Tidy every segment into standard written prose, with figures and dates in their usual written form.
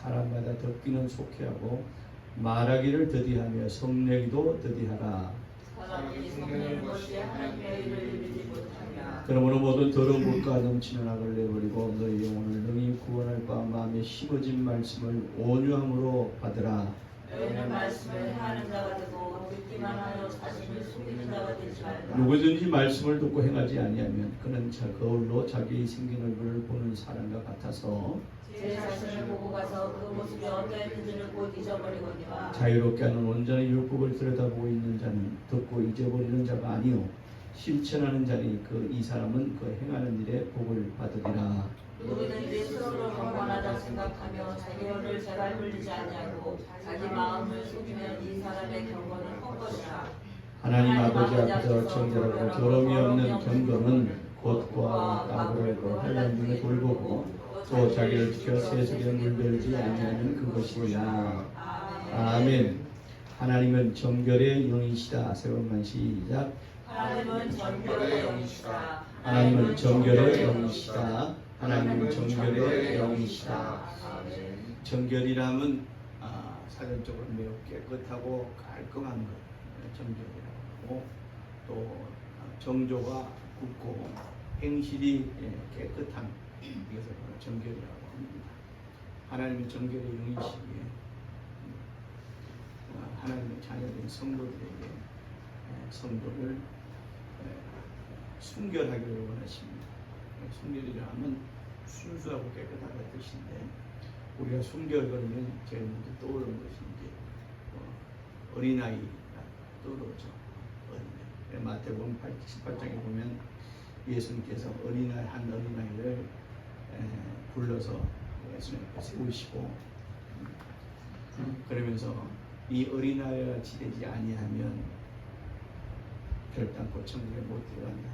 사람마다 듣기는 속히하고 말하기를 더디하며 성내기도 더디하라. 사람이 성내는 것이 하나님의 일을 이루지 못하냐. 그러므로 모든 더러운 것과 넘치는 악을 내버리고 너희 영혼을 능히 구원할 바 마음에 심어진 말씀을 온유함으로 받으라. 너희는 말씀을 하는 자가 되고 듣기만 하여 자신을 속이는 자가 되지 말라. 누구든지 말씀을 듣고 행하지 아니하면 그는 거울로 자기 생긴 얼굴을 보는 사람과 같아서 제 자신을 보고 가서 그 모습이 어떠했는지를 곧 잊어버리거니와. 자유롭게 하는 온전히 율법을 들여다보고 있는 자는 듣고 잊어버리는 자가 아니요 실천하는 자니 이 사람은 그 행하는 일에 복을 받으리라. 누구든지 스스로 경건하다 생각하며 자기 혀를 제발 흘리지 아니하고 자기 마음을 속이면 이 사람의 경건은 헛것이라. 하나님 아버지 앞에서 정결하고 더러움이 없는 경건은 곧 까불고 한량중에 돌보고 또 자기를 지켜 세속에 물들지 아니하는 그것이라. 아멘. 하나님은 정결의 영이시다. 세 번만 시작. 하나님은 정결의 영이시다. 하나님은 정결의 영이시다. 하나님은 정결의 영이시다. 정결이라면 사전적으로 매우 깨끗하고 깔끔한 것, 정결이라고 하고, 또 정조가 굳고 행실이 깨끗한 이것을 정결이라고 합니다. 하나님은 정결의 영이시기에 하나님의 자녀된 성도들에게 성도를 순결하기를 원하십니다. 순결이라 하면 순수하고 깨끗하다는 뜻인데, 우리가 순결거리면 제일 먼저 떠오르는 것이 이제 어린아이가 떠오르죠. 어린아이. 마태복음 18장에 보면 예수님께서 한 어린아이를 불러서 예수님 앞에 세우시고, 그러면서 이 어린아이가 지되지 아니하면 결단코 천국에 못 들어간다.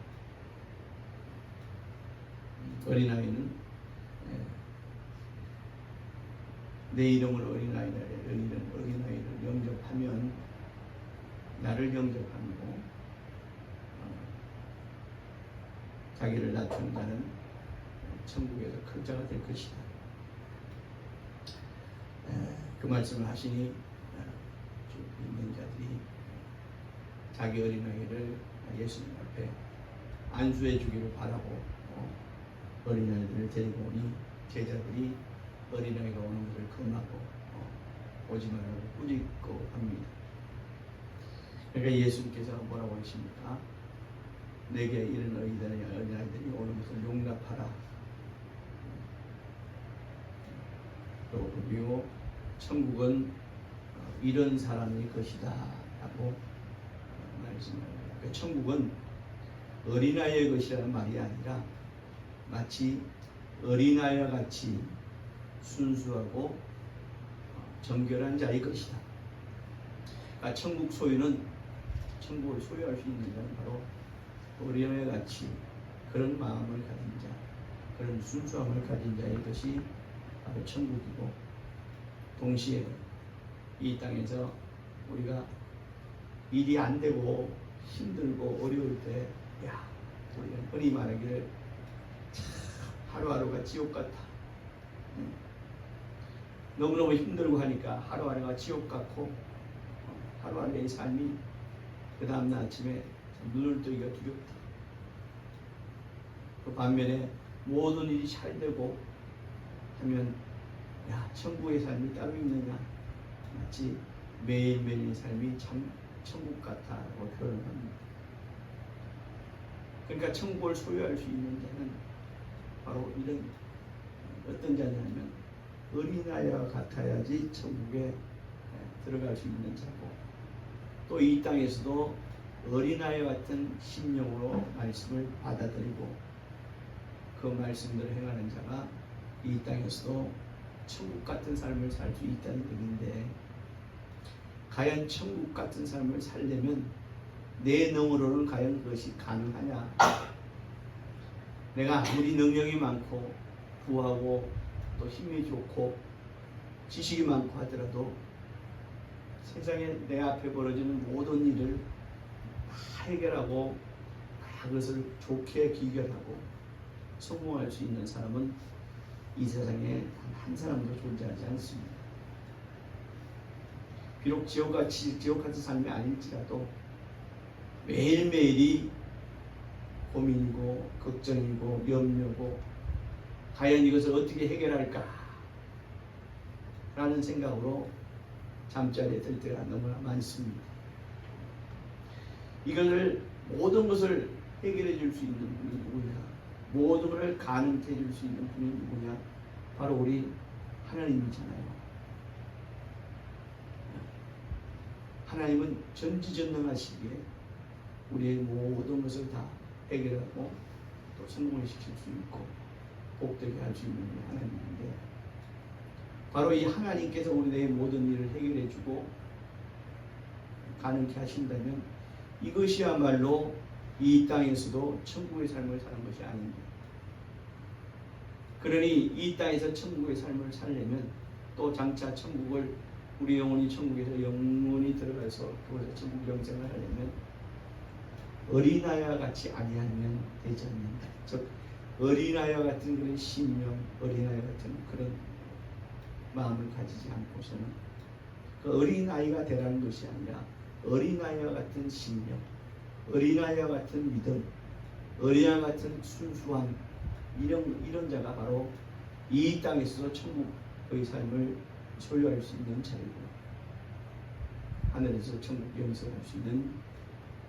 어린아이는 내 이름으로 어린아이를 영접하면, 나를 영접하고 자기를 낮춘 자는 천국에서 큰 자가 될 것이다. 그 말씀을 하시니 있는 자들이 자기 어린아이를 예수님 앞에 안수해 주기를 바라고 어린아이들을 데리고 오니 제자들이 어린아이가 오는 것을 금하고 오지 말라고 꾸짖고 합니다. 그러니까 예수님께서 뭐라고 하십니까? 내게 이런 어린아이들이 오는 것을 용납하라. 또 그리고 천국은 이런 사람의 것이다 라고 말씀합니다. 그러니까 천국은 어린아이의 것이라는 말이 아니라 마치 어린아이와 같이 순수하고 정결한 자의 것이다. 그러니까 천국 소유는, 천국을 소유할 수 있는 자는 바로 어린아이와 같이 그런 마음을 가진 자, 그런 순수함을 가진 자의 것이 바로 천국이고, 동시에 이 땅에서 우리가 일이 안 되고 힘들고 어려울 때, 우리는 흔히 말하기를 하루하루가 지옥 같아. 너무너무 힘들고 하니까 하루하루가 지옥 같고, 하루하루의 삶이 그 다음날 아침에 눈을 뜨기가 두렵다. 그 반면에 모든 일이 잘 되고 하면 천국의 삶이 따로 있느냐, 마치 매일매일의 삶이 참 천국 같다고 표현을 합니다. 그러니까 천국을 소유할 수 있는 자는 바로 이런 어떤 자냐면 어린아이와 같아야지 천국에 들어갈 수 있는 자고, 또 이 땅에서도 어린아이 같은 심령으로 말씀을 받아들이고 그 말씀대로 행하는 자가 이 땅에서도 천국 같은 삶을 살 수 있다는 얘기인데, 과연 천국 같은 삶을 살려면 내 능으로는 과연 그것이 가능하냐? 내가 아무리 능력이 많고 부하고 또 힘이 좋고 지식이 많고 하더라도 세상에 내 앞에 벌어지는 모든 일을 다 해결하고 다 그것을 좋게 귀결하고 성공할 수 있는 사람은 이 세상에 단 한 사람도 존재하지 않습니다. 비록 지옥 같은 삶이 아닐지라도 매일매일이 고민이고 걱정이고 염려고 과연 이것을 어떻게 해결할까 라는 생각으로 잠자리에 들 때가 너무나 많습니다. 이것을 모든 것을 해결해 줄 수 있는 분이 누구냐, 모든 것을 가능케 해줄 수 있는 분이 누구냐, 바로 우리 하나님이잖아요. 하나님은 전지전능하시기에 우리의 모든 것을 다 해결하고 또 성공시킬 수 있고 복되게 할 수 있는 하나님인데, 바로 이 하나님께서 우리의 모든 일을 해결해 주고 가능케 하신다면 이것이야말로 이 땅에서도 천국의 삶을 사는 것이 아닙니다. 그러니 이 땅에서 천국의 삶을 살려면 또 장차 천국을 우리 영혼이 천국에서 영원히 들어가서 그곳에서 천국 영생을 하려면 어린아이와 같이 아니하면 되지 않는다. 즉 어린아이와 같은 그런 신명, 어린아이 같은 그런 마음을 가지지 않고서는 그 어린아이가 되라는 것이 아니라 어린아이와 같은 신명, 어린아이와 같은 믿음, 어린아이 같은 순수한 이런 자가 바로 이 땅에서도 천국의 삶을 소유할 수 있는 자이고 하늘에서 천국 영생할 수 있는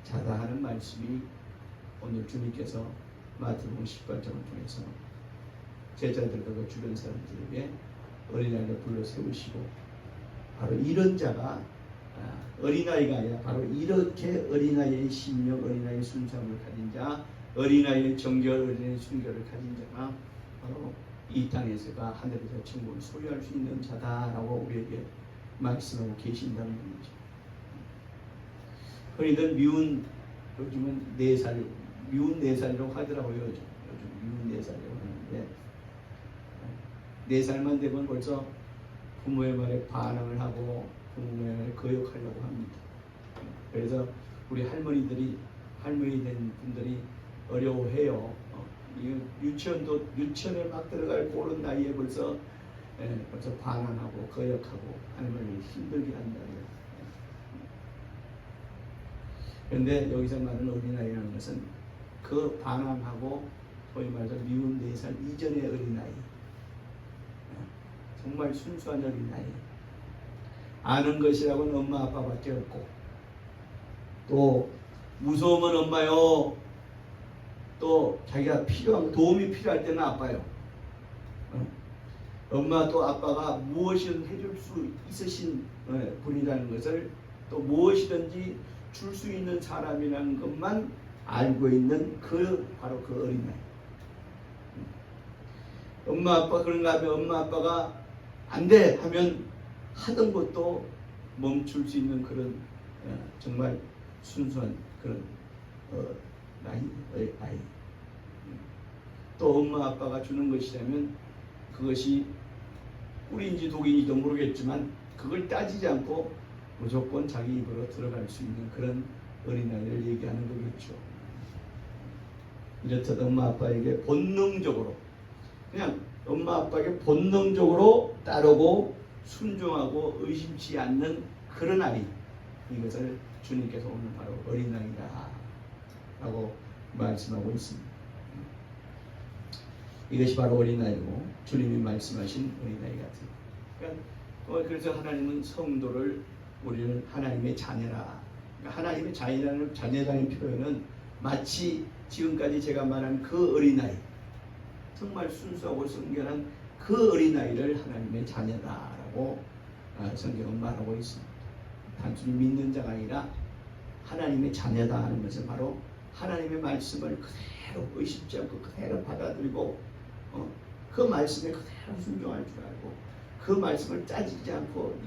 자다 하는 말씀이 오늘 주님께서 마태복음 18장을 통해서 제자들과 그 주변 사람들에게 어린아이를 불러 세우시고 바로 이런 자가 어린아이가 아니라 바로 이렇게 어린아이의 신명, 어린아이의 순수함을 가진 자, 어린아이의 정결, 어린아이의 순결을 가진 자가 바로 이 땅에서가 하늘에서 천국을 소유할 수 있는 자다라고 우리에게 말씀하고 계신다는 얘기죠. 흔히들 요즘은 4살, 미운 4살이라고 하더라고요. 요즘 미운 4살이라고 하는데 4살만 되면 벌써 부모의 말에 반항을 하고 부모의 말에 거역하려고 합니다. 그래서 우리 할머니 된 분들이 어려워해요. 유치원에 막 들어갈 그런 나이에 벌써 반항하고 거역하고 하는 걸 힘들게 한다고요. 그런데 여기서 말하는 어린아이라는 것은 그 반항하고 소위 말해서 미운 4살 이전의 어린아이, 정말 순수한 어린아이, 아는 것이라고는 엄마 아빠밖에 없고 또 무서우면 엄마요, 또 자기가 도움이 필요할 때는 아빠요. 엄마 또 아빠가 무엇이든 해줄 수 있으신 분이라는 것을, 또 무엇이든지 줄 수 있는 사람이라는 것만 알고 있는 바로 그 어린아이. 엄마 아빠 그런가 하면 엄마 아빠가 안 돼 하면 하던 것도 멈출 수 있는 그런 정말 순수한 그런 아이. 또 엄마 아빠가 주는 것이라면 그것이 꿀인지 독인지도 모르겠지만 그걸 따지지 않고 무조건 자기 입으로 들어갈 수 있는 그런 어린아이를 얘기하는 거겠죠. 이렇듯 엄마 아빠에게 본능적으로, 그냥 엄마 아빠에게 본능적으로 따르고 순종하고 의심치 않는 그런 아이, 이것을 주님께서 오늘 바로 어린아이다 라고 말씀하고 있습니다. 이것이 바로 어린아이고 주님이 말씀하신 어린아이 같은. 그러니까 그래서 하나님은 성도를, 우리는 하나님의 자녀라. 그러니까 하나님의 자녀라는 표현은 마치 지금까지 제가 말한 그 어린아이, 정말 순수하고 순결한 그 어린아이를 하나님의 자녀다라고 성경은 말하고 있습니다. 단순히 믿는 자가 아니라 하나님의 자녀다 하는 것은 바로 하나님의 말씀을 그대로 의심치 않고 그대로 받아들이고 그 말씀에 그대로 순종할 줄 알고 그 말씀을 따지지 않고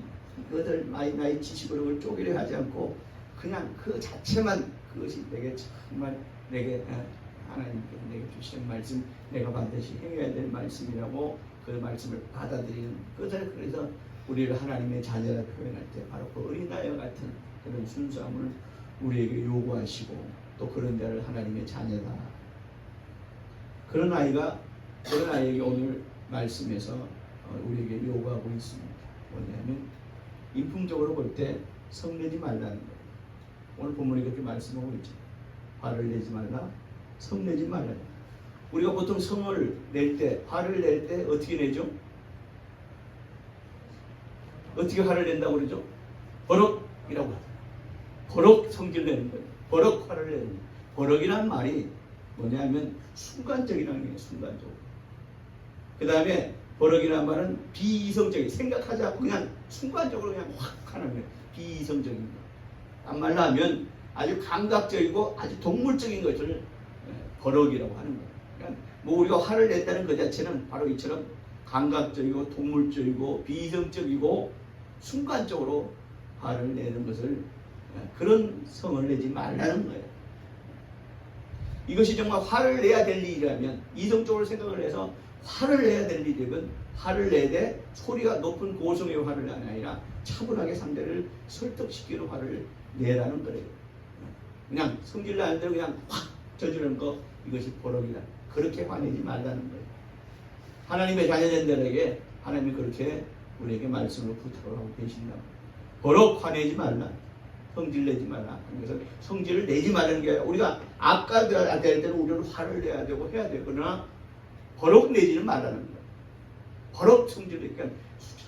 이것을 나의 지식으로 쪼개려 하지 않고 그냥 그 자체만, 그것이 내게 정말 하나님께서 내게 주시는 말씀, 내가 반드시 행해야 될 말씀이라고 그 말씀을 받아들이는 것을, 그래서 우리를 하나님의 자녀라 표현할 때 바로 그 어린아이와 같은 그런 순수함을 우리에게 요구하시고 또 그런 데를 하나님의 자녀다. 그런 아이에게 오늘 말씀에서 우리에게 요구하고 있습니다. 뭐냐면 인품적으로 볼 때 성내지 말라는 거예요. 오늘 본문에 그렇게 말씀하고 있죠. 화를 내지 말라, 성내지 말라. 우리가 보통 성을 낼 때, 화를 낼 때 어떻게 내죠? 어떻게 화를 낸다고 그러죠? 버럭이라고 하죠. 버럭 성질 내는 거예요. 버럭 화를 내는 거예요. 버럭이란 말이 뭐냐면 순간적이라는 거예요. 순간적으로. 그 다음에 버럭이라는 말은 비이성적인, 생각하지 않고 그냥 순간적으로 그냥 확 하는 거예요. 비이성적인 거. 안 말라하면 아주 감각적이고 아주 동물적인 것을 버럭이라고 하는 거예요. 그러니까 뭐 우리가 화를 냈다는 그 자체는 바로 이처럼 감각적이고 동물적이고 비이성적이고 순간적으로 화를 내는 것을, 그런 성을 내지 말라는 거예요. 이것이 정말 화를 내야 될 일이라면, 이성적으로 생각을 해서 화를 내야 될 일이면 화를 내되 소리가 높은 고성의 화를 아니라 차분하게 상대를 설득시키는 화를 내라는 거예요. 그냥 성질 나는 대로 그냥 확 저지르는 거, 이것이 버럭이다. 그렇게 화내지 말라는 거예요. 하나님의 자녀들에게 하나님이 그렇게 우리에게 말씀을 부탁을 하고 계신다. 버럭 화내지 말라, 성질 내지 말라. 그래서 성질을 내지 말라는 게 아니라 우리가 아까들 될 때는 우리는 화를 내야 되고 해야 되거나 버럭 내지는 말라는 거예요. 버럭 성질, 그러니까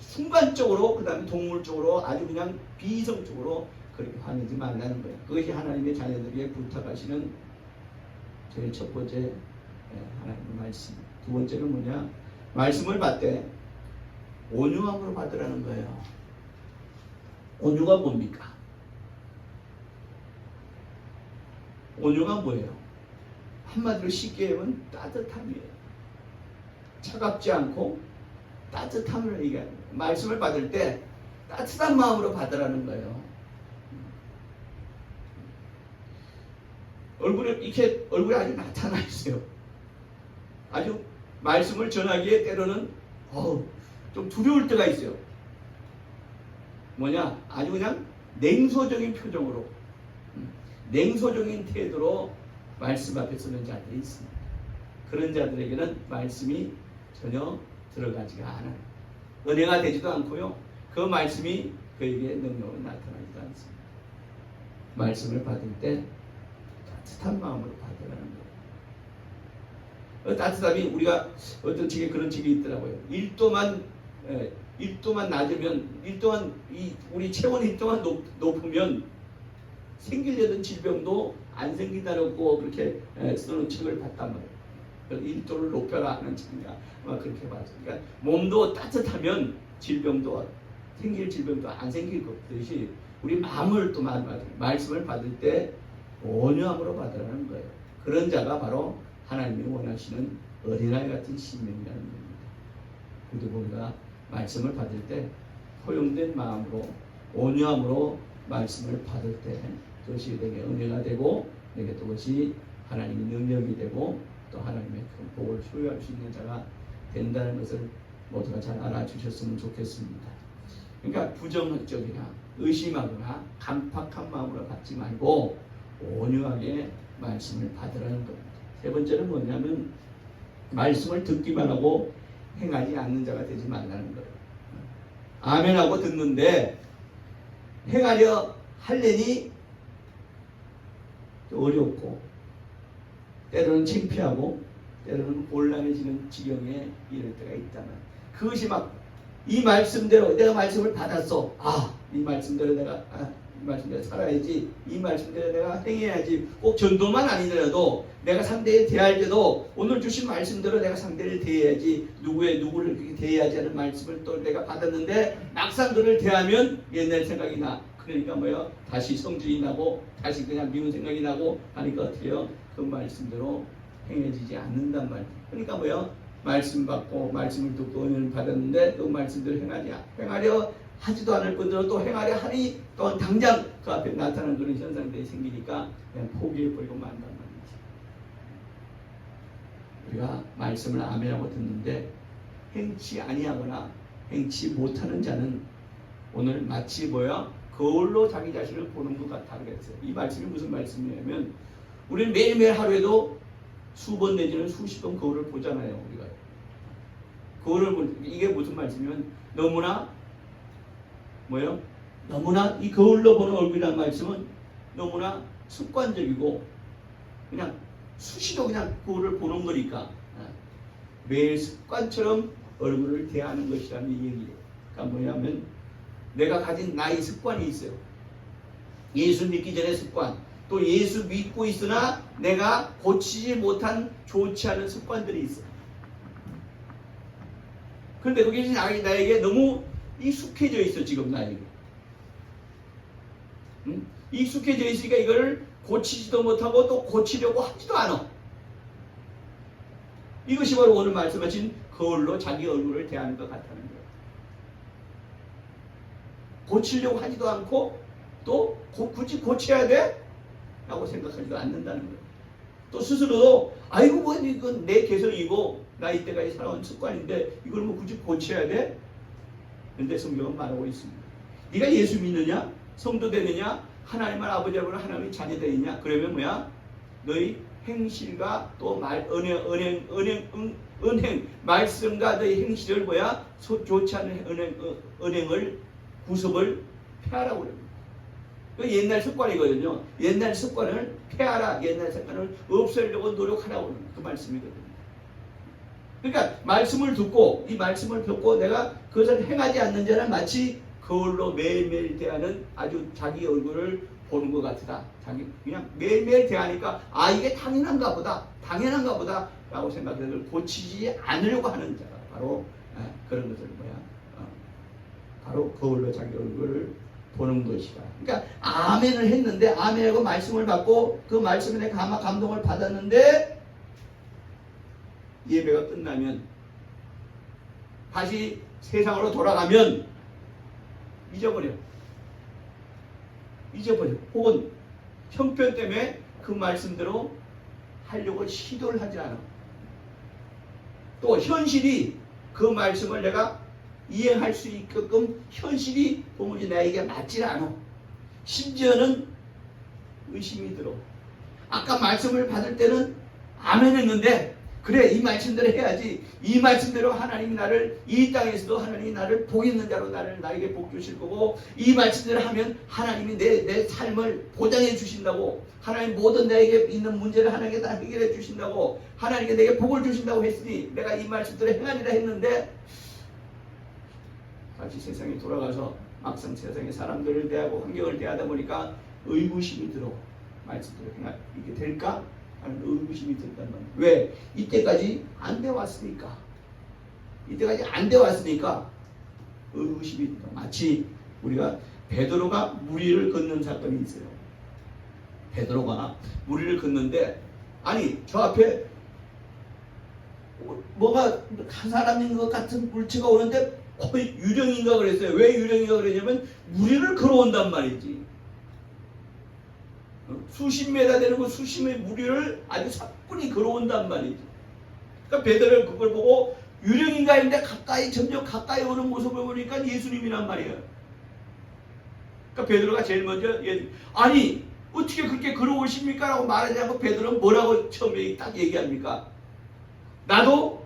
순간적으로, 그 다음에 동물적으로, 아주 그냥 비이성적으로 그렇게 화내지 말라는 거예요. 그것이 하나님의 자녀들에게 부탁하시는 제일 첫 번째 하나님의 말씀. 두 번째는 뭐냐? 말씀을 받되 온유함으로 받으라는 거예요. 온유가 뭡니까? 온유가 뭐예요? 한마디로 쉽게 하면 따뜻함이에요. 차갑지 않고 따뜻함을 얘기하는 거예요. 말씀을 받을 때 따뜻한 마음으로 받으라는 거예요. 얼굴에 아주 나타나 있어요. 아주 말씀을 전하기에 때로는 좀 두려울 때가 있어요. 뭐냐? 아주 그냥 냉소적인 표정으로, 냉소적인 태도로 말씀 앞에 서는 자들이 있습니다. 그런 자들에게는 말씀이 전혀 들어가지가 않아요. 은혜가 되지도 않고요. 그 말씀이 그에게 능력으로 나타나지도 않습니다. 말씀을 받을 때 따뜻한 마음으로 받으라는 거예요. 따뜻함이, 우리가 어떤 책에 그런 책이 있더라고요. 1도만 낮으면, 1도만 우리 체온이 1도만 높으면 생기려던 질병도 안 생긴다고 그렇게 쓰는 책을 봤단 말이에요. 1도를 높여라 하는 책이야. 아마 그렇게 봤어요. 그러니까 몸도 따뜻하면 질병도, 생길 질병도 안 생길 것듯이 우리 마음을 또 말씀을 받을 때 온유함으로 받으라는 거예요. 그런 자가 바로 하나님이 원하시는 어린아이 같은 신명이라는 겁니다. 그리고 우리가 말씀을 받을 때 포용된 마음으로, 온유함으로 말씀을 받을 때 그것이 내게 은혜가 되고, 내게 또 그것이 하나님의 능력이 되고, 또 하나님의 큰 복을 소유할 수 있는 자가 된다는 것을 모두가 잘 알아주셨으면 좋겠습니다. 그러니까 부정적이나 의심하거나 간팍한 마음으로 받지 말고 온유하게 말씀을 받으라는 겁니다. 세 번째는 뭐냐면 말씀을 듣기만 하고 행하지 않는 자가 되지 말라는 거예요. 아멘하고 듣는데 행하려 하려니 어렵고, 때로는 창피하고, 때로는 곤란해지는 지경에 이를 때가 있다면, 그것이 막 이 말씀대로 내가 말씀을 받았어. 이 말씀대로 내가 이 말씀대로 살아야지, 이 말씀대로 내가 행해야지. 꼭 전도만 아니더라도 내가 상대에 대할 때도 오늘 주신 말씀대로 내가 상대를 대해야지, 누구를 그렇게 대해야지 하는 말씀을 또 내가 받았는데 막상 그를 대하면 옛날 생각이 나. 그러니까 뭐야? 다시 성질이 나고, 다시 그냥 미운 생각이 나고 하니까 어떻게 해요? 그 말씀대로 행해지지 않는단 말이에요. 그러니까 뭐야? 말씀 받고 말씀을 듣고 은혜를 받았는데 그 말씀대로 행하려 하지도 않을 뿐더러 또 행하려 하니 또 당장 그 앞에 나타나는 그런 현상들이 생기니까 그냥 포기해버리고 만단 말이지. 우리가 말씀을 아멘하고 듣는데 행치 아니하거나 행치 못하는 자는 오늘 마치 뭐야? 거울로 자기 자신을 보는 것 같아 그랬어요. 이 말씀이 무슨 말씀이냐면, 우리는 매일매일 하루에도 수번 내지는 수십 번 거울을 보잖아요. 우리가 이게 무슨 말씀이면 너무나 뭐예요? 너무나 이 거울로 보는 얼굴이라는 말씀은 너무나 습관적이고 그냥 수시로 그냥 거울을 보는 거니까 매일 습관처럼 얼굴을 대하는 것이라는 얘기예요. 그러니까 뭐냐면 내가 가진 나의 습관이 있어요. 예수 믿기 전의 습관, 또 예수 믿고 있으나 내가 고치지 못한 좋지 않은 습관들이 있어요. 그런데 그게 나에게 너무 익숙해져 있어. 지금 나에게 익숙해져 있으니까 이걸 고치지도 못하고 또 고치려고 하지도 않아. 이것이 바로 오늘 말씀하신 거울로 자기 얼굴을 대하는 것 같다는 거예요. 고치려고 하지도 않고 또 굳이 고쳐야 돼? 라고 생각하지도 않는다는 거예요. 또 스스로도 아이고 뭐 이건 내 개성이고 나 이때까지 살아온 습관인데 이걸 뭐 굳이 고쳐야 돼? 그런데 성경은 말하고 있습니다. 네가 예수 믿느냐? 성도 되느냐? 하나님을 아버지 앞으로 하나님의 자녀 되느냐? 그러면 뭐야? 너희 행실과 또 은행 말씀과 너희 행실을 뭐야? 좋지 않은 은행을 구습을 폐하라고 그럽니다. 그 옛날 습관이거든요. 옛날 습관을 폐하라. 옛날 습관을 없애려고 노력하라고 하는 그 말씀이거든요. 그러니까 말씀을 듣고 이 말씀을 듣고 내가 그것을 행하지 않는 자는 마치 거울로 매일매일 대하는 아주 자기 얼굴을 보는 것 같다. 자기 그냥 매일매일 대하니까 아 이게 당연한가 보다 라고 생각해서 고치지 않으려고 하는 자가 바로 그런 것을 바로 거울로 자기 얼굴을 보는 것이다. 그러니까 아멘을 했는데 아멘하고 말씀을 받고 그 말씀에 내가 감동을 받았는데 예배가 끝나면 다시 세상으로 돌아가면 잊어버려. 혹은 형편 때문에 그 말씀대로 하려고 시도를 하지 않아. 또 현실이 그 말씀을 내가 이행할 수 있게끔 현실이 도무지 나에게 맞질 않아. 심지어는 의심이 들어. 아까 말씀을 받을 때는 아멘 했는데 그래 이 말씀대로 해야지. 이 말씀대로 하나님이 나를 이 땅에서도 하나님이 나를 복 있는 자로 나에게 복 주실 거고 이 말씀대로 하면 하나님이 내 삶을 보장해 주신다고 하나님 모든 내게 있는 문제를 하나님께 다 해결해 주신다고 하나님께 내게 복을 주신다고 했으니 내가 이 말씀대로 행하리라 했는데 다시 세상에 돌아가서 막상 세상에 사람들을 대하고 환경을 대하다 보니까 의구심이 들어. 말씀대로 이게 될까? 하는 의구심이 든단 말이에요. 왜? 이때까지 안 돼 왔으니까. 의구심이 든다. 마치 우리가 베드로가 무리를 걷는 사건이 있어요. 베드로가 무리를 걷는데 아니 저 앞에 뭐가 한 사람인 것 같은 물체가 오는데 거의 유령인가 그랬어요. 왜 유령인가 그랬냐면 무리를 걸어온단 말이지. 수십 메다 되는 그 수십의 무리를 아주 사뿐히 걸어온단 말이지. 그러니까 베드로는 그걸 보고 유령인가 했는데 점점 가까이 오는 모습을 보니까 예수님이란 말이에요. 그러니까 베드로가 제일 먼저 아니 어떻게 그렇게 걸어오십니까? 라고 말하지 않고 베드로는 뭐라고 처음에 딱 얘기합니까? 나도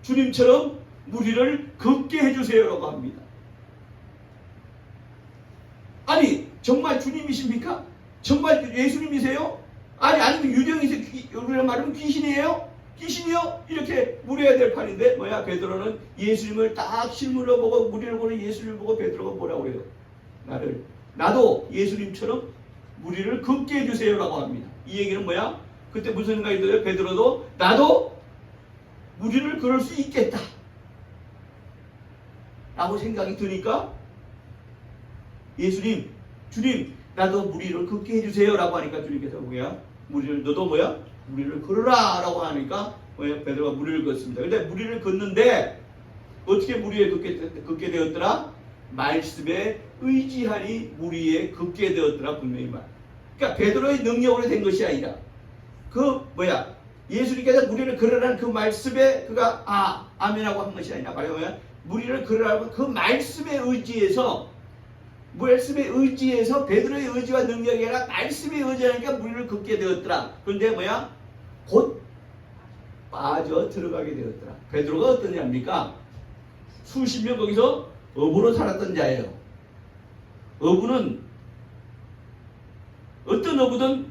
주님처럼 무리를 걷게 해주세요라고 합니다. 아니 정말 주님이십니까? 정말 예수님이세요? 아니면 유령이세요? 우리가 말하면 귀신이에요? 귀신이요? 이렇게 물어야 될 판인데 베드로는 예수님을 딱 실물로 보고 무리를 보는 예수님을 보고 베드로가 뭐라고 해요? 나도 예수님처럼 무리를 걷게 해주세요라고 합니다. 이 얘기는 뭐야? 그때 무슨 생각이 들어요? 베드로도 나도 무리를 걸을 수 있겠다 라고 생각이 드니까 예수님, 주님 나도 무리를 걷게 해주세요 라고 하니까 주님께서 너도 무리를 걸으라 라고 하니까 베드로가 무리를 걷습니다. 근데 무리를 걷는데 어떻게 무리에 걷게 되었더라? 말씀에 의지하니 무리에 걷게 되었더라. 분명히 말. 그러니까 베드로의 능력으로 된 것이 아니라 예수님께서 무리를 걸으라는 그 말씀에 그가 아멘하고 한 것이 아니라 말하면 무리를 걸으라고 그 말씀에 의지해서 베드로의 의지와 능력이 아니라 말씀에 의지하니까 무리를 걷게 되었더라. 그런데 곧 빠져 들어가게 되었더라. 베드로가 어떠냐입니까? 수십 년 거기서 어부로 살았던 자예요. 어부는 어떤 어부든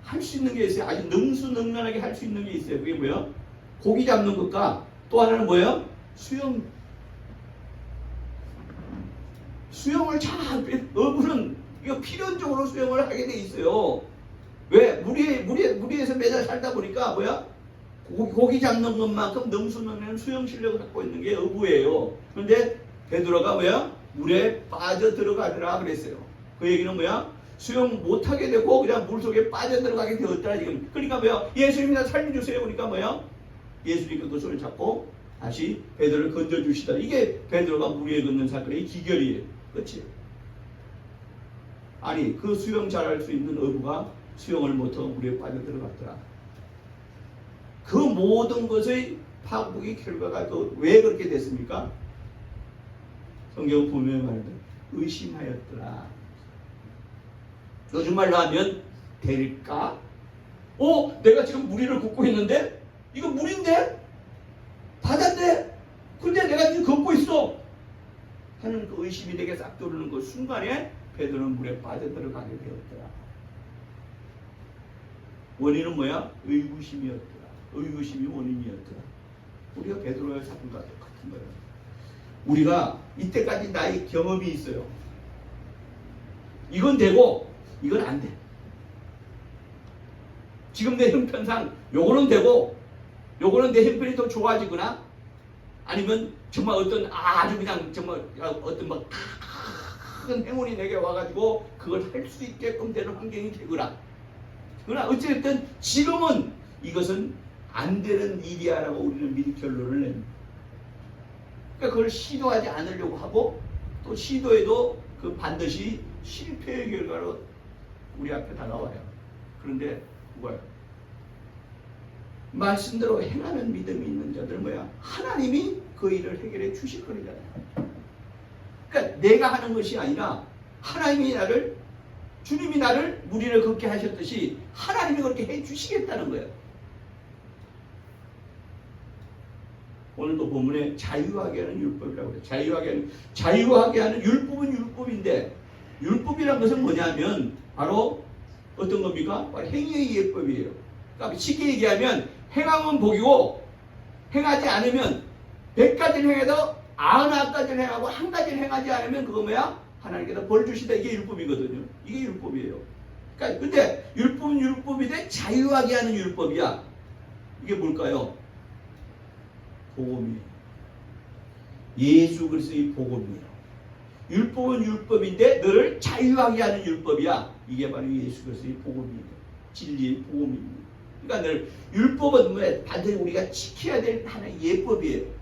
할 수 있는 게 있어요. 아주 능수능란하게 할 수 있는 게 있어요. 그게 뭐예요? 고기 잡는 것과 또 하나는 뭐예요? 수영. 수영을 잘 어부는 이거 필연적으로 수영을 하게 돼 있어요. 왜? 무리에서 매달 살다 보니까 뭐야? 고기 잡는 것만큼 능수능란한 수영 실력을 갖고 있는 게 어부예요. 그런데 베드로가 뭐야? 물에 빠져 들어가더라 그랬어요. 그 얘기는 뭐야? 수영 못하게 되고 그냥 물속에 빠져 들어가게 되었더라 지금. 그러니까 뭐야? 예수님이 나 살려주세요. 그러니까 뭐야? 예수님이 그 손을 잡고 다시 베드로를 건져주시다. 이게 베드로가 물에 걷는 사건의 기결이에요. 그렇지? 아니 그 수영 잘할 수 있는 어부가 수영을 못하고 물에 빠져 들어갔더라. 그 모든 것의 파국의 결과가 왜 그렇게 됐습니까? 성경 보면 말하는 의심하였더라. 요즘 말로 하면 될까? 내가 지금 무리를 걷고 있는데 이거 물인데? 바다인데? 근데 내가 지금 걷고 있어 하는 그 의심이 내게 싹 도르는 그 순간에 베드로는 물에 빠져들어가게 되었더라. 원인은 뭐야? 의구심이었더라. 의구심이 원인이었더라. 우리가 베드로의 사건과 똑같은 거예요. 우리가 이때까지 나의 경험이 있어요. 이건 되고 이건 안 돼. 지금 내 형편상 요거는 되고 요거는 내 형편이 더 좋아지거나 아니면 정말 어떤 아주 그냥 정말 어떤 막 큰 행운이 내게 와가지고 그걸 할 수 있게끔 되는 환경이 되거나 그러나 어쨌든 지금은 이것은 안 되는 일이야라고 우리는 미리 결론을 냅니다. 그러니까 그걸 시도하지 않으려고 하고 또 시도해도 그 반드시 실패의 결과로 우리 앞에 다가와요. 그런데 뭐야? 말씀대로 행하는 믿음이 있는 자들 뭐야? 하나님이 그 일을 해결해 주실 거잖아요. 그러니까 내가 하는 것이 아니라 하나님이 나를 주님이 나를 무리를 걷게 하셨듯이 하나님이 그렇게 해 주시겠다는 거예요. 오늘도 본문에 자유하게 하는 율법이라고 해요. 자유하게 하는 율법은 율법인데 율법이라는 것은 뭐냐면 바로 어떤 겁니까? 바로 행위의 예법이에요. 그러니까 쉽게 얘기하면 행하면 복이고 행하지 않으면 100가지를 행해도 99가지를 행하고 한 가지를 행하지 않으면 그거 뭐야? 하나님께서 벌 주시다. 이게 율법이거든요. 이게 율법이에요. 그러니까 근데 율법은 율법인데 자유하게 하는 율법이야. 이게 뭘까요? 복음이에요. 예수 그리스도의 복음이에요. 율법은 율법인데 너를 자유하게 하는 율법이야. 이게 바로 예수 그리스도의 복음이에요. 진리의 복음입니다. 그러니까 늘 율법은 왜 반드시 우리가 지켜야 될 하나의 예법이에요.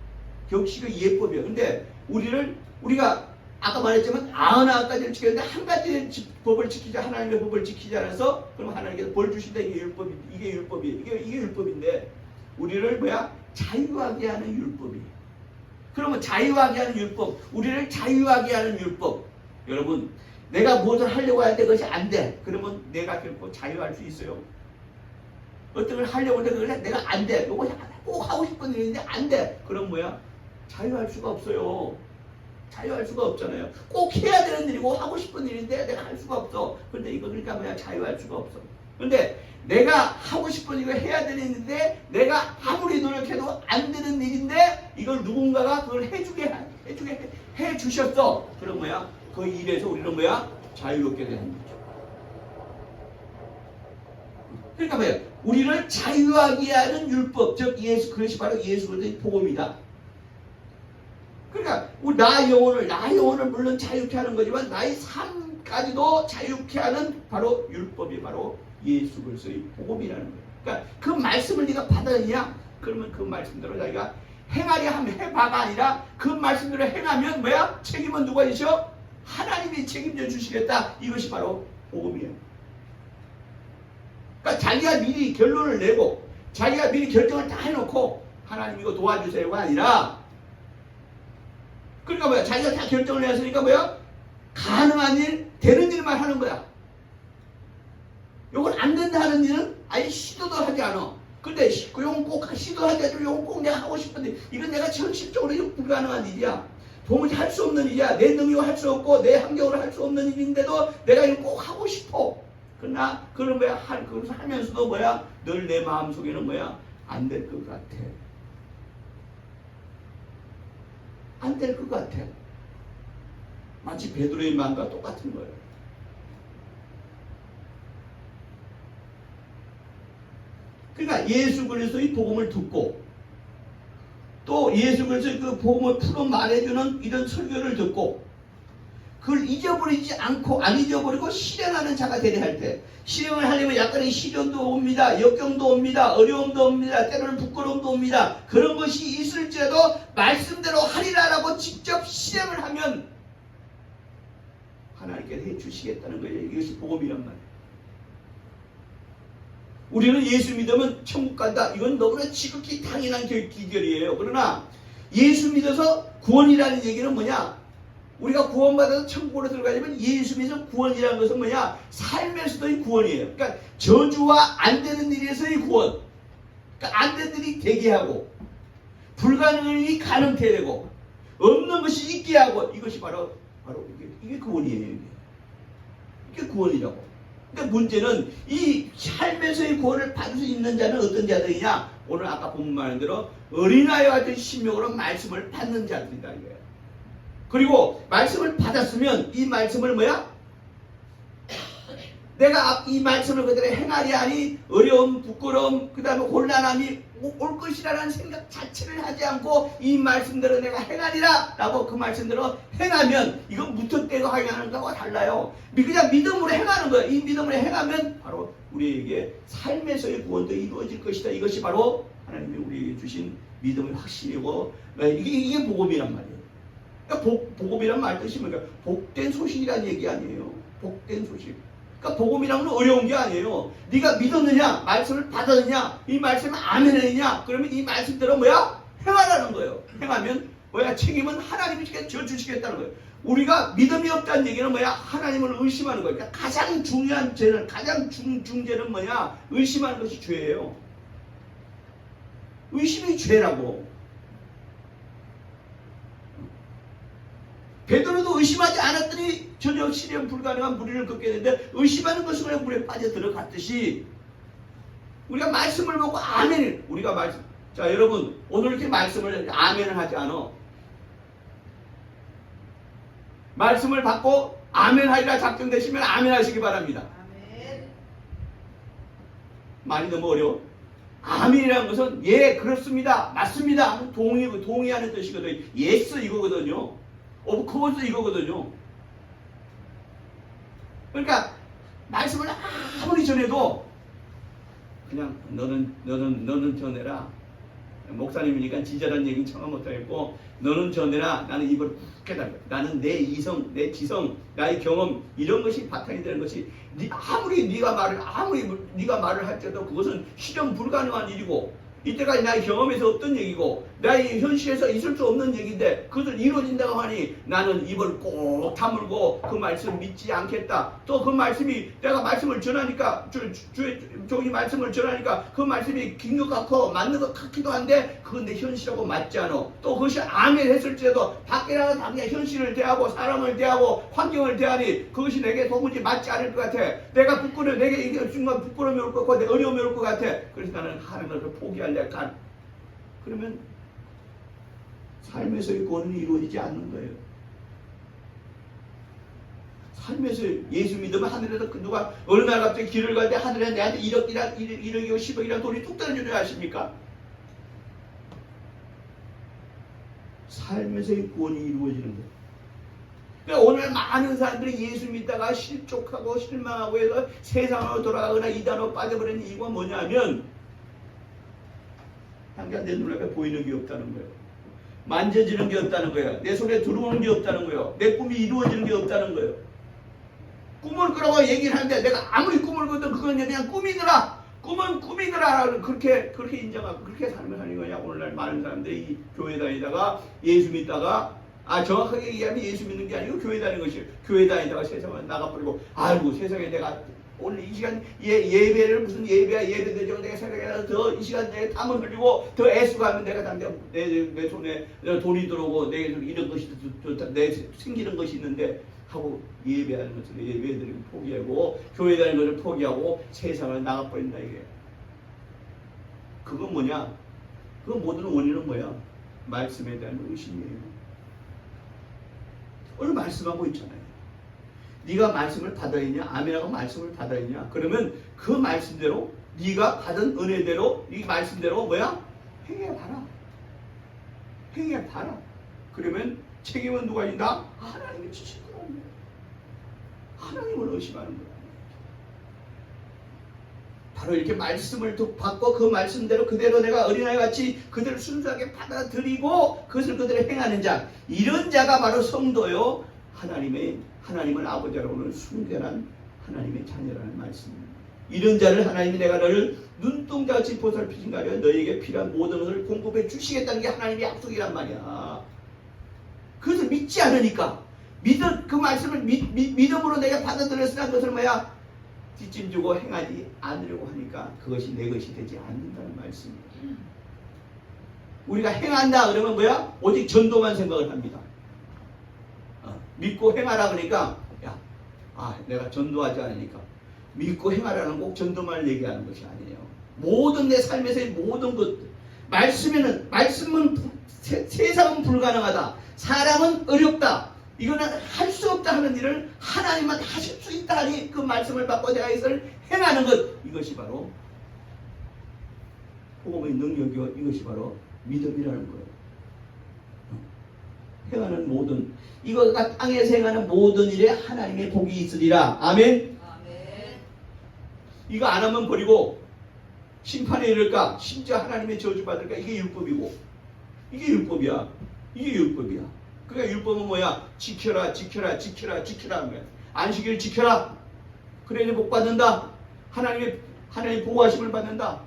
격식의 예법이에요. 근데 우리가 아까 말했지만 99가지를 지켰는데 한 가지 법을 지키자 하나님의 법을 지키지 않아서 그럼 하나님께서 벌 주신다. 이게 율법이에요. 이게 율법인데 우리를 뭐야? 자유하게 하는 율법이에요. 그러면 자유하게 하는 율법, 우리를 자유하게 하는 율법. 여러분, 내가 무엇을 하려고 하는데 그것이 안 돼. 그러면 내가 결코 자유할 수 있어요. 어떤 걸 하려고 하는데 그걸 내가 안 돼. 이거 꼭 하고 싶은 일인데 안 돼. 그럼 뭐야? 자유할 수가 없어요. 자유할 수가 없잖아요. 꼭 해야 되는 일이고 하고 싶은 일인데 내가 할 수가 없어. 근데 이거 그러니까 뭐야? 자유할 수가 없어. 근데 내가 하고 싶은 일을 해야 되는 일인데 내가 아무리 노력해도 안 되는 일인데 이걸 누군가가 그걸 해 주셨어. 그럼 뭐야? 그 일에서 우리는 뭐야? 자유롭게 되는 거죠. 그러니까 뭐야? 우리를 자유하게 하는 율법, 즉 그것이 바로 예수 그리스도의 복음이다. 그러니까 나의 영혼을 물론 자유케 하는 거지만 나의 삶까지도 자유케 하는 바로 율법이 바로 예수 그리스도의 복음이라는 거예요. 그러니까 그 말씀을 네가 받았느냐? 그러면 그 말씀대로 자기가 행하려 하면 해봐가 아니라 그 말씀대로 행하면 뭐야? 책임은 누가 지셔? 하나님이 책임져 주시겠다. 이것이 바로 복음이에요. 그러니까 자기가 미리 결론을 내고 자기가 미리 결정을 다 해놓고 하나님 이거 도와주세요가 아니라 그러니까 뭐야? 자기가 다 결정을 내었으니까 뭐야? 가능한 일, 되는 일만 하는 거야. 요건 안 된다 하는 일은 아예 시도도 하지 않아. 근데 이건 꼭 시도하자. 이건 꼭 내가 하고 싶은데 이건 내가 현실적으로 이거 불가능한 일이야. 도무지 할 수 없는 일이야. 내 능력으로 할 수 없고 내 환경으로 할 수 없는 일인데도 내가 이거 꼭 하고 싶어. 그러나 그런 거야. 그래서 하면서도 뭐야? 늘 내 마음속에는 뭐야? 안 될 것 같아. 안 될 것 같아. 마치 베드로의 마음과 똑같은 거예요. 그러니까 예수 그리스도의 복음을 듣고 또 예수 그리스도의 그 복음을 풀어 말해주는 이런 설교를 듣고 그걸 잊어버리지 않고 안 잊어버리고 실행하는 자가 되려 할 때 실행을 하려면 약간의 시련도 옵니다. 역경도 옵니다. 어려움도 옵니다. 때로는 부끄러움도 옵니다. 그런 것이 있을지라도 말씀대로 하리라라고 직접 실행을 하면 하나님께서 해주시겠다는 거예요. 이것이 복음이란 말이에요. 우리는 예수 믿으면 천국 간다. 이건 너무나 지극히 당연한 기결이에요. 그러나 예수 믿어서 구원이라는 얘기는 뭐냐? 우리가 구원받아서 천국으로 들어가려면 예수 믿어서 구원이라는 것은 뭐냐? 삶에서도의 구원이에요. 그러니까 저주와 안 되는 일에서의 구원. 그러니까 안 되는 일이 되게 하고 불가능한 일이 가능케 되고 없는 것이 있게 하고 이것이 바로 이게 구원이에요. 이게 구원이라고. 근데 문제는 이 삶에서의 구원을 받을 수 있는 자는 어떤 자들이냐? 오늘 아까 본 말대로 어린아이와 같은 심령으로 말씀을 받는 자들이다 이거예요. 그리고 말씀을 받았으면 이 말씀을 뭐야? 내가 이 말씀을 그대로 행하리 하니 어려움, 부끄러움, 그 다음에 곤란함이 올 것이라는 생각 자체를 하지 않고 이 말씀대로 내가 행하리라 라고 그 말씀대로 행하면 이건 무턱대고 행하는 거와 달라요. 그냥 믿음으로 행하는 거예요. 이 믿음으로 행하면 바로 우리에게 삶에서의 구원도 이루어질 것이다. 이것이 바로 하나님이 우리에게 주신 믿음의 확신이고 이게 복음이란 말이에요. 그러니까 복음이란 말 뜻이 뭐냐? 복된 소식이라는 얘기 아니에요. 복된 소식. 그러니까 복음이란 건 어려운 게 아니에요. 네가 믿었느냐, 말씀을 받았느냐, 이 말씀을 아멘했느냐, 그러면 이 말씀대로 뭐야? 행하라는 거예요. 행하면 뭐야? 책임은 하나님이 져주시겠다는 거예요. 우리가 믿음이 없다는 얘기는 뭐야? 하나님을 의심하는 거예요. 그러니까 가장 중요한 죄는, 가장 중죄는 뭐냐? 의심하는 것이 죄예요. 의심이 죄라고. 베드로도 의심하지 않았더니 전혀 실현 불가능한 무리를 걷게 되는데 의심하는 것은 그냥 물에 빠져 들어갔듯이 우리가 말씀을 보고 아멘. 우리가 말씀. 자 여러분 오늘 이렇게 말씀을 아멘을 하지 않아. 말씀을 받고 아멘 하리라 작정되시면 아멘 하시기 바랍니다. 아멘. 말이 너무 어려워. 아멘이라는 것은 예 그렇습니다. 맞습니다. 동의하는 뜻이거든요. 예스 이거거든요. 오브 코버스 이거거든요. 그러니까 말씀을 아무리 전해도 그냥 너는 전해라. 목사님이니까 지저란 얘기는 청하 못하겠고 너는 전해라. 나는 입을 깨달아. 나는 내 이성, 내 지성, 나의 경험 이런 것이 바탕이 되는 것이 아무리 네가 말을 할지라도 그것은 실현 불가능한 일이고 이때까지 나의 경험에서 없던 얘기고 나의 현실에서 있을 수 없는 얘기인데 그것을 이루어진다고 하니 나는 입을 꼭 다물고 그 말씀을 믿지 않겠다. 또 그 말씀이 내가 말씀을 전하니까 종이 말씀을 전하니까 그 말씀이 긴 것 같고 맞는 것 같기도 한데 그건 내 현실하고 맞지 않아. 또 그것이 아멘 했을지라도 밖에 나가서 당장 현실을 대하고 사람을 대하고 환경을 대하니 그것이 내게 도무지 맞지 않을 것 같아. 내가 내게 이게 순간 부끄러움이 올 것 같고 내 어려움이 올 것 같아. 그래서 나는 하나님을 포기할래. 그러면 삶에서의 구원은 이루어지지 않는 거예요. 삶에서 예수 믿으면 하늘에서 누가 어느 날 갑자기 길을 갈 때 하늘에 내한테 1억이고 10억이라는 돈이 뚝 떨어지는 줄 아십니까? 삶에서의 구원이 이루어지는 거예요. 그러니까 오늘 많은 사람들이 예수 믿다가 실족하고 실망하고 해서 세상으로 돌아가거나 이단으로 빠져버리는 이유가 뭐냐면 당장 내 눈앞에 보이는 게 없다는 거예요. 만져지는 게 없다는 거예요. 내 손에 들어오는 게 없다는 거예요. 내 꿈이 이루어지는 게 없다는 거예요. 꿈을 꾸라고 얘기를 하는데 내가 아무리 꿈을 꿔도 그건 그냥 꿈이더라. 꿈은 꿈이더라. 그렇게 인정하고 그렇게 삶을 사는 거냐. 오늘날 많은 사람들이 이 교회 다니다가 예수 믿다가 정확하게 얘기하면 예수 믿는 게 아니고 교회 다니는 것이에요. 교회 다니다가 세상을 나가버리고 아이고 세상에 내가 오늘 이 시간 예배를 무슨 예배야 예배되죠. 내가 생각해서 더 이 시간 내가 땀을 흘리고 더 애쓰고하면 내가 당장 내 손에 돈이 들어오고 내 이런 것이 좋다 내 생기는 것이 있는데 하고 예배하는 것을 예배드리고 포기하고 교회 다니는 것을 포기하고 세상을 나가버린다 이게. 그건 뭐냐? 그 모든 원인은 뭐야? 말씀에 대한 의심이에요. 오늘 말씀하고 있잖아요. 네가 말씀을 받아있냐? 아멘하고 말씀을 받아있냐? 그러면 그 말씀대로 네가 받은 은혜대로 이 말씀대로 뭐야? 행해봐라. 행해봐라. 그러면 책임은 누가 진다? 하나님이 주실 거라는 거예요. 하나님을 의심하는 거야. 바로 이렇게 말씀을 받고 그 말씀대로 그대로 내가 어린아이 같이 그대로 순수하게 받아들이고 그것을 그대로 행하는 자, 이런 자가 바로 성도요 하나님을 아버지라고 하는 순결한 하나님의 자녀라는 말씀입니다. 이런 자를 하나님이 내가 너를 눈동자같이 보살피신 가려 너에게 필요한 모든 것을 공급해 주시겠다는 게 하나님의 약속이란 말이야. 그것을 믿지 않으니까 그 말씀을 믿음으로 내가 받아들였으나 그것을 뭐야? 뒷짐지고 행하지 않으려고 하니까 그것이 내 것이 되지 않는다는 말씀입니다. 우리가 행한다 그러면 뭐야? 오직 전도만 생각을 합니다. 믿고 행하라 그러니까 내가 전도하지 않으니까 믿고 행하라는 꼭 전도만 얘기하는 것이 아니에요. 모든 내 삶에서의 모든 것 말씀은 세상은 불가능하다. 사람은 어렵다. 이거는 할 수 없다 하는 일을 하나님만 하실 수 있다 하니 그 말씀을 받고 내가 이것을 행하는 것, 이것이 바로 복음의 능력이요, 이것이 바로 믿음이라는 거예요. 행하는 모든 이것과 땅에서 행하는 모든 일에 하나님의 복이 있으리라. 아멘. 아멘. 이거 안 하면 버리고 심판에 이를까, 심지어 하나님의 저주받을까. 이게 율법이고 이게 율법이야. 이게 율법이야. 그러니까 율법은 뭐야? 지켜라 하는 거야. 안식일을 지켜라. 그래 복 받는다. 하나님 보호하심을 받는다.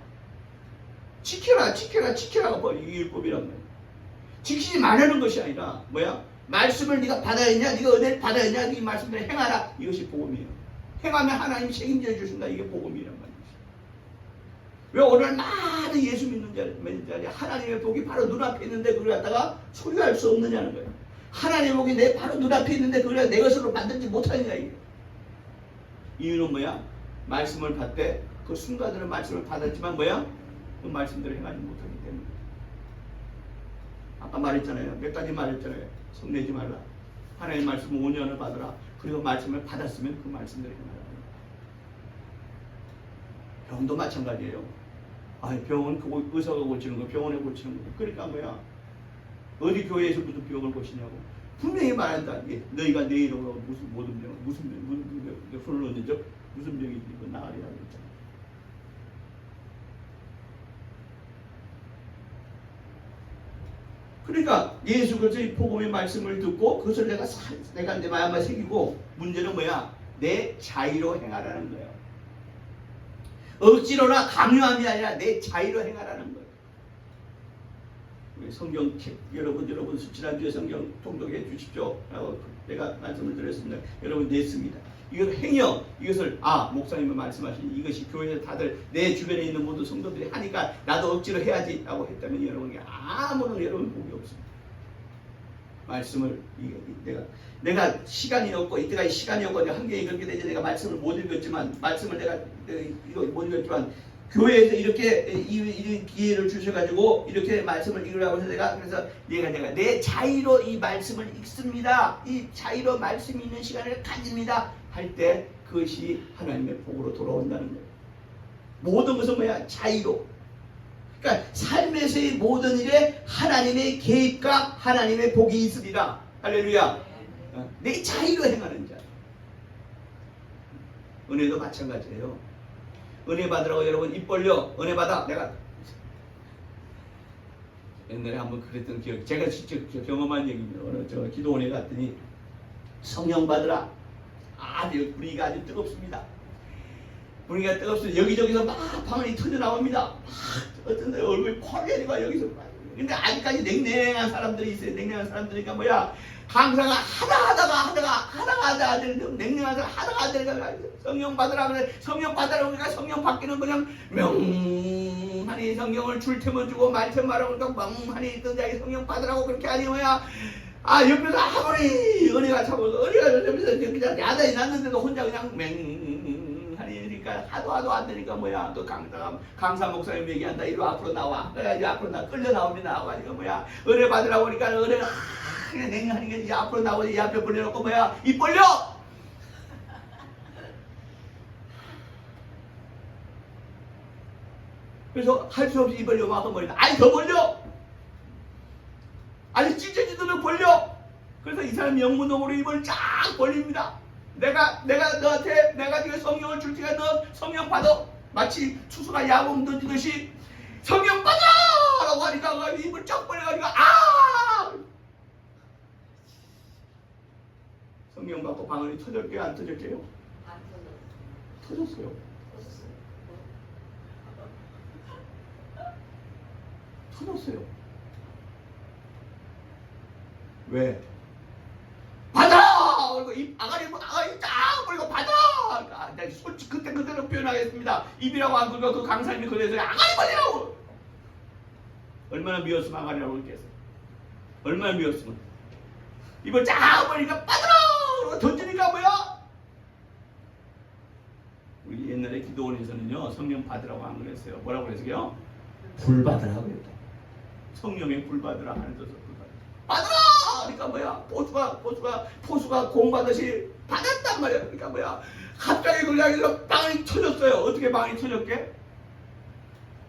지켜라가 뭐 이게 율법이란 말이야. 지키지 말라는 것이 아니라 뭐야? 말씀을 네가 받아야냐, 네가 은혜를 받아야냐, 이 말씀대로 행하라. 이것이 복음이에요. 행하면 하나님 책임져 주신다. 이게 복음이란 말이지. 왜 오늘 많은 예수 믿는 자들이 하나님의 복이 바로 눈앞에 있는데 그걸 갖다가 소유할 수 없느냐는 거예요. 하나님의 복이 내 바로 눈앞에 있는데 그걸 내 것으로 만들지 못하느냐 이게. 이유는 뭐야? 말씀을 받되 그 순간으로 말씀을 받았지만 뭐야? 그 말씀대로 행하지 못하기 때문에. 아까 말했잖아요. 몇 가지 말했잖아요. 성내지 말라. 하나님의 말씀을 5년을 받으라. 그리고 말씀을 받았으면 그 말씀대로 행하라. 병도 마찬가지예요. 병원 의사가 고치는 거, 병원에 고치는 거. 그러니까 뭐야? 어디 교회에서 무슨 병을 고치냐고. 분명히 말한다. 너희가 내 이름으로 무슨 모든 병, 무슨 손을 얻는 적 무슨 병이지 이거 나으리라고 했잖아. 그러니까 예수 그리스도의 복음의 말씀을 듣고 그것을 내가 내 마음에 새기고 문제는 뭐야? 내 자의로 행하라는 거예요. 억지로나 강요함이 아니라 내 자의로 행하라는 거예요. 우리 성경 여러분 지난주에 성경 통독해 주십시오 라고 내가 말씀을 드렸습니다. 여러분 냈습니다. 이걸 행여 이것을 목사님이 말씀하신 이것이 교회에서 다들 내 주변에 있는 모든 성도들이 하니까 나도 억지로 해야지 라고 했다면 여러분에게 아무런 여러분 복이 없습니다. 말씀을 내가 시간이 없고 이때까지 시간이 없고 한계에 그렇게 되지 내가 말씀을 못 읽었지만 말씀을 내가 이거 못 읽었지만 교회에서 이렇게 이 기회를 주셔가지고 이렇게 말씀을 읽으라고 해서 내가 내 자의로 이 말씀을 읽습니다. 이 자의로 말씀이 있는 시간을 가집니다. 할 때 그것이 하나님의 복으로 돌아온다는 거예요. 모든 것은 뭐야? 자의로. 그러니까 삶에서의 모든 일에 하나님의 개입과 하나님의 복이 있으리라. 할렐루야. 내 자의로 행하는 자. 은혜도 마찬가지예요. 은혜 받으라고 여러분 입 벌려 은혜 받아. 내가 옛날에 한번 그랬던 기억, 제가 직접 경험한 얘기입니다. 어느 저 기도원에 갔더니 성령 받으라. 분위기가 아주 뜨겁습니다. 분위기가 뜨겁습니다. 여기저기서 막 방언이 터져 나옵니다. 어떤 얼굴이 콜레리가 여기서 근데 아직까지 냉랭한 사람들이 있어요. 냉랭한 사람들이니까 뭐야? 강사가 하다가 냉랭한 사람 하다가 되니까 성령 받으라 그래. 성령 받으라 그러니까 성령 받기는 그냥 명하니 성령을 줄 테면 주고 말 테면 말하고 그러니까 멍하니 있던 자기 성령 받으라고 그렇게 하니 뭐야? 아 옆에서 아무리 은혜가 차고 은혜가 옆에서 그냥 야단이 났는데도 혼자 그냥 맹하니 그러니까 하도 안 되니까 뭐야? 또 강사 목사님 얘기한다. 이리 앞으로 나와. 그래 앞으로 끌려 나오면 나와가지고 뭐야? 은혜 받으라고 하니까 은혜가 그냥 냉하니 이제 앞으로 나오지 이 앞에 벌려놓고 뭐야? 입 벌려! 그래서 할 수 없이 입 벌려 막 벌려. 아니 더 벌려! 아니 찢어지도록 벌려. 그래서 이 사람이 영문동으로 입을 쫙 벌립니다. 내가 너한테 내가 지금 성령을 줄 테니까 너 성령 받아. 마치 투수가 야구공 던지듯이 성령 받아! 라고 하니까 입을 쫙 벌려가지고 아! 성령 받고 방언이 터졌게요? 안 터졌게요? 안 터졌어요. 터졌어요. 터졌어요. 왜? 받아! 그리고 입 아가리 쫙 벌리고 받아! 내가 솔직히 그때 그대로 표현하겠습니다. 입이라고 안 그러고 그 강사님이 그래서 아가리 벌리라고! 얼마나 미웠으면 아가리라고 그랬겠어요. 얼마나 미웠으면. 입을 쫙 벌리니까 받으라! 그러고 던지니까 뭐야? 우리 옛날에 기도원에서는요 성령 받으라고 안 그랬어요. 뭐라고 그랬어요? 불 받으라고 그랬다. 성령의 불 받으라 하는 뜻으로 불 받으라. 그러니까 뭐야? 포수가 공 받듯이 받았단 말이야. 그러니까 뭐야? 갑자기 그 이야기에서 빵이 터졌어요. 어떻게 빵이 터졌게?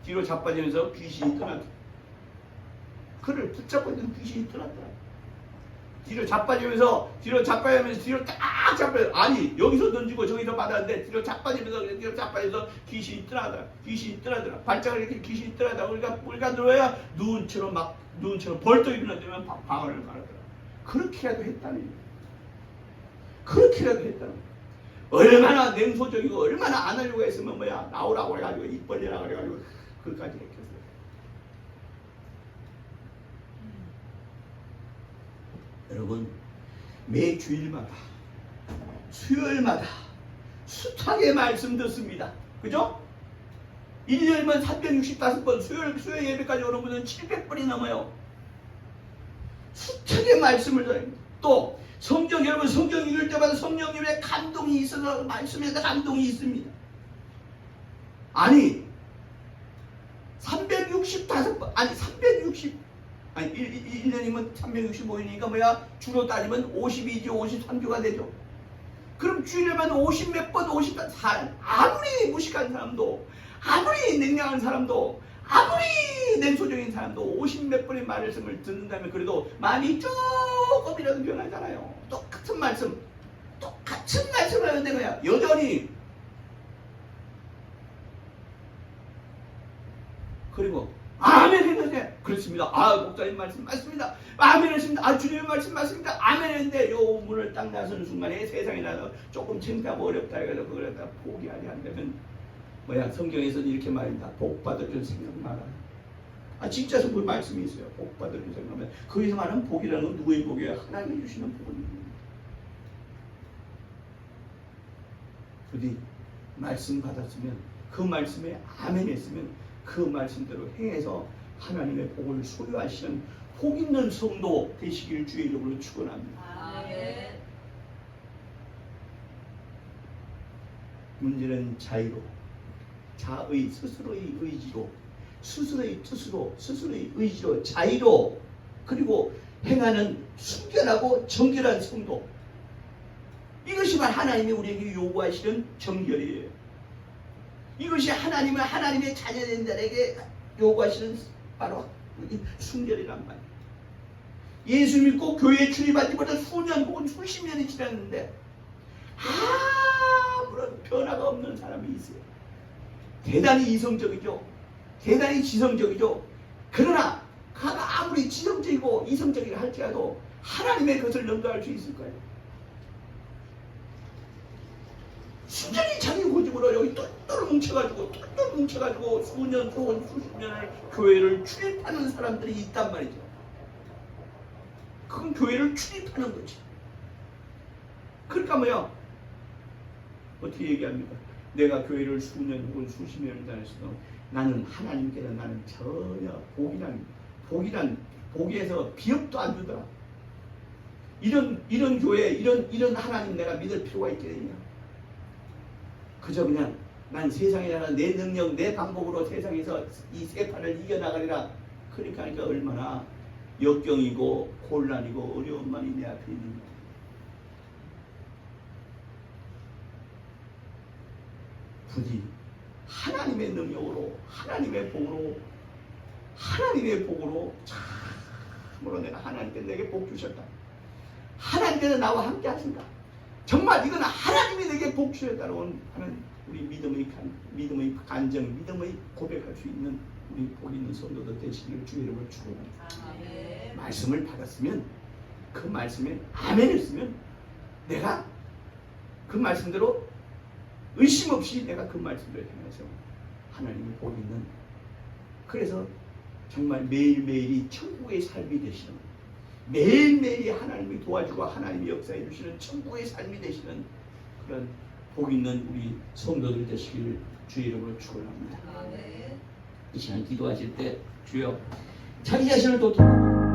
뒤로 자빠지면서 귀신이 떠났다. 그를 붙잡고 있는 귀신이 떠났더라. 뒤로 자빠지면서 뒤로 딱 자빠져. 아니 여기서 던지고 저기서 받았는데 뒤로 자빠지면서 귀신이 떠나더라. 발작을 이렇게 귀신이 떠나더라. 우리가 들어야 누운처럼 벌떡 일어나면 방언을 말하더라. 그렇게라도 했다니. 얼마나 냉소적이고 얼마나 안 하려고 했으면 뭐야? 나오라고 해가지고 입 벌리라고 해가지고 그까지 했겠어요. 여러분 매 주일마다 수요일마다 숱하게 말씀 듣습니다. 그죠? 1년이면 365번 수요일 예배까지 오는 분은 700번이 넘어요. 숱하게 말씀을 드립니다. 또 여러분 성경 읽을 때마다 성령님의 감동이 있어서 말씀에다 감동이 있습니다. 아니 1년이면 365일이니까 뭐야? 주로 따지면 52주 53주가 되죠. 그럼 주일에만 50몇 번 50번 아무리 무식한 사람도 아무리 냉랭한 사람도 아무리 냉소적인 사람도 50몇 번의 말씀을 듣는다면 그래도 마음이 조금이라도 변하잖아요. 똑같은 말씀을 하는데 그냥 여전히 그리고 아멘 했는데 그렇습니다. 목사님 말씀 맞습니다. 아멘 했습니다. 주님의 말씀 맞습니다. 아멘 했는데 요 문을 딱 나서는 순간에 세상이라도 조금 창피하고 어렵다 해서 그걸 갖다 포기하지 않으면 뭐야? 성경에서는 이렇게 말입니다. 복 받을 줄 생각 마라. 진짜 그 말씀이 있어요. 복 받을 줄 생각하면 거기서 말하는 복이라는 건 누구의 복이에요? 하나님이 주시는 복입니다. 부디 말씀 받았으면 그 말씀에 아멘 했으면 그 말씀대로 행해서 하나님의 복을 소유하시는 복 있는 성도 되시길 주의 이름으로 축원합니다. 아멘. 문제는 자의로, 스스로의 의지로, 스스로의 뜻으로, 스스로의 의지로, 자의로, 그리고 행하는 순결하고 정결한 성도. 이것이 바로 하나님이 우리에게 요구하시는 정결이에요. 이것이 하나님의 자녀된 자에게 요구하시는 바로 순결이란 말이에요. 예수 믿고 교회에 출입한 지보다 수년 혹은 수십 년이 지났는데 아무런 변화가 없는 사람이 있어요. 대단히 이성적이죠. 대단히 지성적이죠. 그러나 그가 아무리 지성적이고 이성적이라 할지라도 하나님의 것을 넘겨갈 수 있을 거예요. 순전히 자기 고집으로 여기 똘똘 뭉쳐가지고 똘똘 뭉쳐가지고 수년 또는 수십 년을 교회를 출입하는 사람들이 있단 말이죠. 그건 교회를 출입하는 거지. 그러니까 뭐야? 어떻게 얘기합니까? 내가 교회를 수년 혹은 수십 년을 다녔어도 나는 하나님께서 나는 전혀 복에서 비협도 안 주더라. 이런 교회, 이런 하나님 내가 믿을 필요가 있겠느냐? 그저 그냥 난 세상에다가 내 능력, 내 방법으로 세상에서 이 세파를 이겨나가리라. 그러니까 얼마나 역경이고 곤란이고 어려움만이 내 앞에 있는가. 부디 하나님의 능력으로, 하나님의 복으로 참으로 내가 하나님께 내게 복 주셨다. 하나님께서 나와 함께 하신다. 정말 이건 하나님이 내게 복 주셨다고 하는 우리 믿음의 간정, 믿음의 고백할 수 있는 우리 복 있는 성도들 되시기를 주의 이름으로 축원합니다. 말씀을 받았으면 그 말씀에 아멘 했으면 내가 그 말씀대로 의심 없이 내가 그 말씀대로 행해서 하나님의 복 있는, 그래서 정말 매일매일이 천국의 삶이 되시는, 매일매일이 하나님이 도와주고 하나님이 역사해 주시는 천국의 삶이 되시는 그런 복 있는 우리 성도들 되시기를 주의 이름으로 축원합니다. 이 시간 기도하실 때 주여 자기 자신을 도토하고